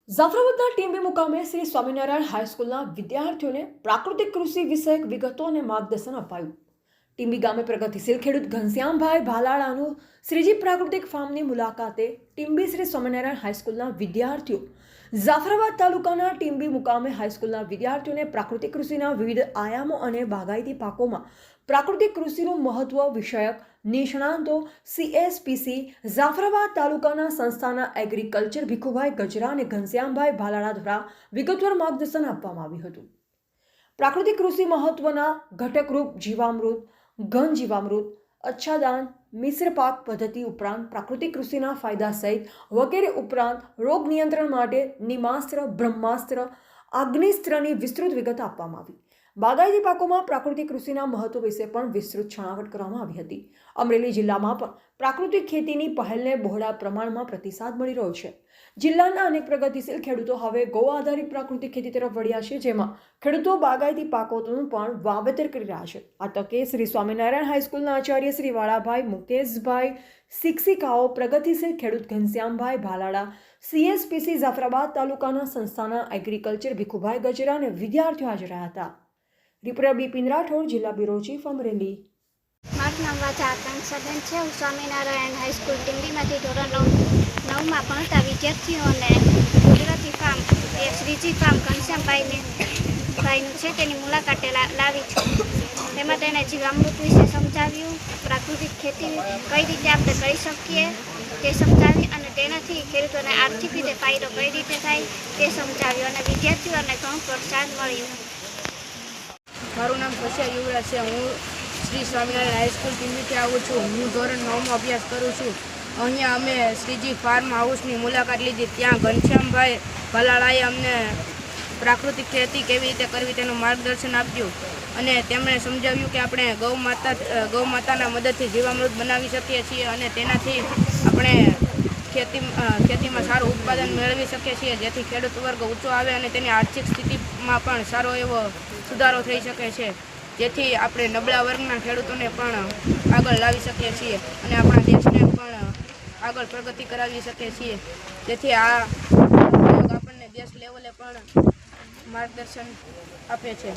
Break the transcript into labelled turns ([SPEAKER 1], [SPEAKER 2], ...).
[SPEAKER 1] જાફરાબાદના ટીમ્બી મુકામે શ્રી સ્વામિનારાયણ હાઈસ્કૂલના વિદ્યાર્થીઓને પ્રાકૃતિક કૃષિ વિષયક વિગતો અને માર્ગદર્શન અપાયું। ટીમ્બી ગામે પ્રગતિશીલ ખેડૂત ઘનશ્યામભાઈ ભાલાળાનું શ્રીજી પ્રાકૃતિક ફાર્મની મુલાકાતે ટીમ્બી શ્રી સ્વામિનારાયણ હાઈસ્કૂલના વિદ્યાર્થીઓ જાફરાબાદ તાલુકાના ટીમ્બી મુકામે હાઈસ્કૂલના વિદ્યાર્થીઓને પ્રાકૃતિક કૃષિના વિવિધ આયામો અને બાગાયતી પાકોમાં પ્રાકૃતિક કૃષિનું મહત્વ વિષયક નિષ્ણાંતો CSPC જાફરાબાદ તાલુકાના સંસ્થાના એગ્રીકલ્ચર ભીખુભાઈ ગજરા અને ઘનશ્યામભાઈ ભાલાળા દ્વારા વિગતવાર માર્ગદર્શન આપવામાં આવ્યું હતું। પ્રાકૃતિક કૃષિ મહત્વના ઘટકરૂપ જીવામૃત, ઘન જીવામૃત, અચ્છાદાન, મિશ્ર પાક પદ્ધતિ ઉપરાંત પ્રાકૃતિક કૃષિના ફાયદા સહિત વગેરે ઉપરાંત રોગ નિયંત્રણ માટે નિમાસ્ત્ર, બ્રહ્માસ્ત્ર, આગ્નેસ્ત્રની વિસ્તૃત વિગત આપવામાં આવી। બાગાયતી પાકોમાં પ્રાકૃતિક કૃષિના મહત્વ વિશે પણ વિસ્તૃત છણાવટ કરવામાં આવી હતી। અમરેલી જિલ્લામાં પણ પ્રાકૃતિક ખેતીની પહેલને બહોળા પ્રમાણમાં પ્રતિસાદ મળી રહ્યો છે। જિલ્લાના અનેક પ્રગતિશીલ ખેડૂતો હવે ગૌ આધારિત પ્રાકૃતિક ખેતી તરફ વળ્યા છે, જેમાં ખેડૂતો બાગાયતી પાકોનું પણ વાવેતર કરી રહ્યા છે। આ તકે શ્રી સ્વામિનારાયણ હાઈસ્કૂલના આચાર્ય શ્રી વાળાભાઈ મુકેશભાઈ, શિક્ષિકાઓ, પ્રગતિશીલ ખેડૂત ઘનશ્યામભાઈ ભાલાળા, CSPC જાફરાબાદ તાલુકાના સંસ્થાના એગ્રીકલ્ચર ભીખુભાઈ ગજરા અને વિદ્યાર્થીઓ હાજર રહ્યા હતા। રિપોર્ટર બિપિન રાઠોડ, જિલ્લા બ્યુરો ચીફ, અમરેલી।
[SPEAKER 2] મારું નામ વાચા આકાંક્ષાબેન છે। હું સ્વામિનારાયણ હાઈસ્કૂલ ટીમ્બીમાંથી ધોરણ 9માં ભણતા વિદ્યાર્થીઓને કુદરતી ફાર્મ એ શ્રીજી ફાર્મ ઘનશ્યામભાઈનું છે તેની મુલાકાતે લાવી છું। તેમાં તેણે જીવામૃત વિશે સમજાવ્યું, પ્રાકૃતિક ખેતી કઈ રીતે આપણે કરી શકીએ તે સમજાવી અને તેનાથી ખેડૂતોને આર્થિક રીતે ફાયદો કઈ રીતે થાય તે સમજાવ્યું અને વિદ્યાર્થીઓને ઘણું પ્રોત્સાહન મળ્યું।
[SPEAKER 3] મારું નામ કશ્યપ યુવરાજ છે। હું શ્રી સ્વામિનારાયણ હાઈસ્કૂલ ટીમ્બીથી આવું છું। હું ધોરણ 9માં અભ્યાસ કરું છું। અહીંયા અમે શ્રીજી ફાર્મ હાઉસની મુલાકાત લીધી। ત્યાં ઘનશ્યામભાઈ ભાલાળાએ અમને પ્રાકૃતિક ખેતી કેવી રીતે કરવી તેનું માર્ગદર્શન આપ્યું અને તેમણે સમજાવ્યું કે આપણે ગૌ માતાના મદદથી જીવામૃત બનાવી શકીએ છીએ અને તેનાથી આપણે ખેતીમાં સારું ઉત્પાદન મેળવી શકીએ છીએ, જેથી ખેડૂત વર્ગ ઊંચો આવે અને તેની આર્થિક સ્થિતિમાં પણ સારો એવો સુધારો થઈ શકે છે, જેથી આપણે નબળા વર્ગના ખેડૂતોને પણ આગળ લાવી શકીએ છીએ અને આપણા દેશને પણ આગળ પ્રગતિ કરાવી શકીએ છીએ। જેથી આ આપણને દેશ લેવલે પણ માર્ગદર્શન આપે છે।